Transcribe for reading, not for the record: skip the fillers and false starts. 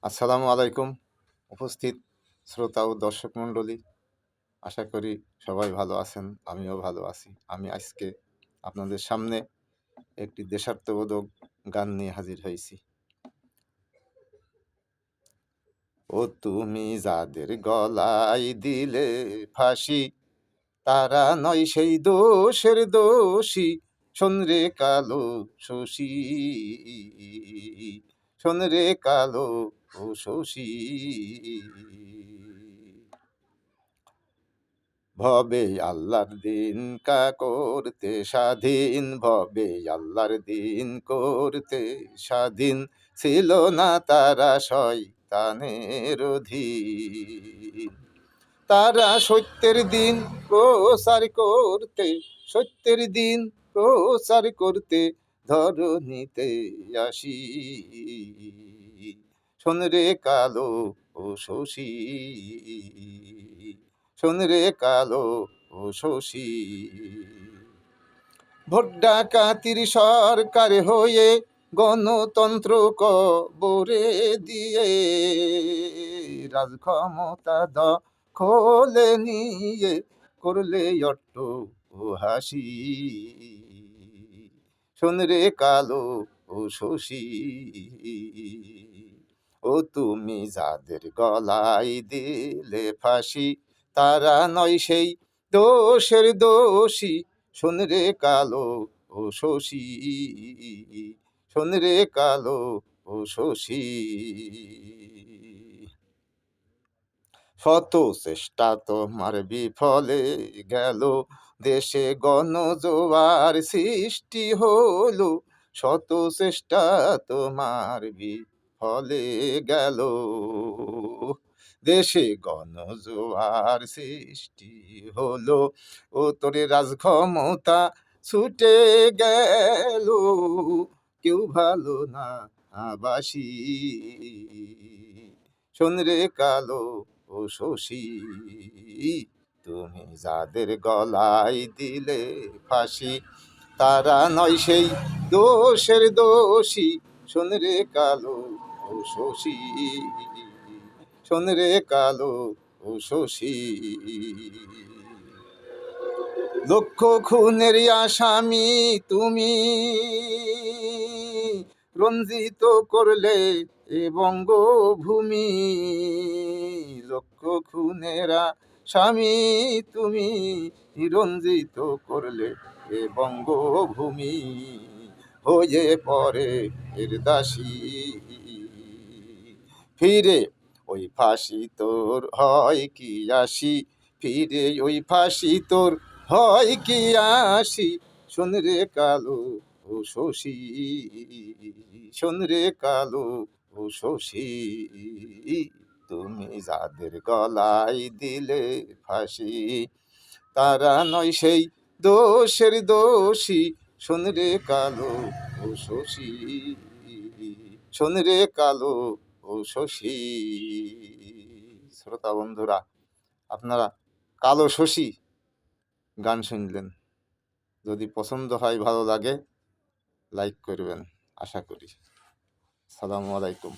আসসালামু আলাইকুম। উপস্থিত শ্রোতা ও দর্শক মণ্ডলী, আশা করি সবাই ভালো আছেন। আমিও ভালো আছি। আমি আজকে আপনাদের সামনে একটি দেশাত্মবোধক গান নিয়ে হাজির হয়েছি। ও তুমি যাদের গলায় দিলে ফাঁসি, তারা নয় সেই দোষের দোষী। শোন রে কালো শশী, শোন রে কালো ও শশী। ভবে আল্লাহর দিন করতে স্বাধীন, ভবে আল্লাহর দিন করতে স্বাধীন। ছিল না তারা শয়তানের অধীন। তারা সত্যের দিন প্রচার করতে, সত্যের দিন প্রচার করতে ধরণীতে আসি। শোন রে কালো ও শশী, শোন রে কালো ও শশী। ভোট ডাকাতির সরকার হয়ে গণতন্ত্র কবরে দিয়ে, রাজক্ষমতা দখলে নিয়ে করলে অট্ট ও হাসি। শোন রে কালো ও শশী, ও তুমি যাদের গলায় দিলে ফাঁসি, তারা নয় সেই দোষের দোষী। শোন রে কালো ও শশী, শোন রে কালো ও শশী। শত চেষ্টা তোমার বিফলে গেল, দেশে গণজোয়ার সৃষ্টি হলো। শত চেষ্টা তোমার বিফলে গেল, দেশে গণজোয়ার সৃষ্টি হলো। ও তোরে রাজক্ষমতা ছুটে গেল, কেউ ভালো না বাসি। শোন রে কালো ও শশী, তুমি যাদের গলায় দিলে ফাঁসি, তারা নয় সেই দোষের দোষী। শোন রে কালো ও শশী, শোন রে কালো ও শশী। লক্ষ খুনের আসামি তুমি, রঞ্জিত করলে এ বঙ্গভূমি। লক্ষ খুনের আসামি তুমি, রঞ্জিত করলে এ বঙ্গভূমি। হয়ে পরে এর দাসী, ফিরে ওই ফাঁসি তোর হয় কি আসি। ফিরে ওই ফাঁসি তোর হয় কি আসি। শোন রে কালো ও শশী, শোন রে কালো ও শশী। তুমি যাদের গলায় দিলে ফাঁসি, তারা নয় সেই দোষের দোষী। শোন রে কালো ও শশী, শোন রে কালো ও শশী। শ্রোতা বন্ধুরা, আপনারা কালো শশী গান শুনলেন। যদি পছন্দ হয়, ভালো লাগে, লাইক করবেন আশা করি। আসসালামু আলাইকুম।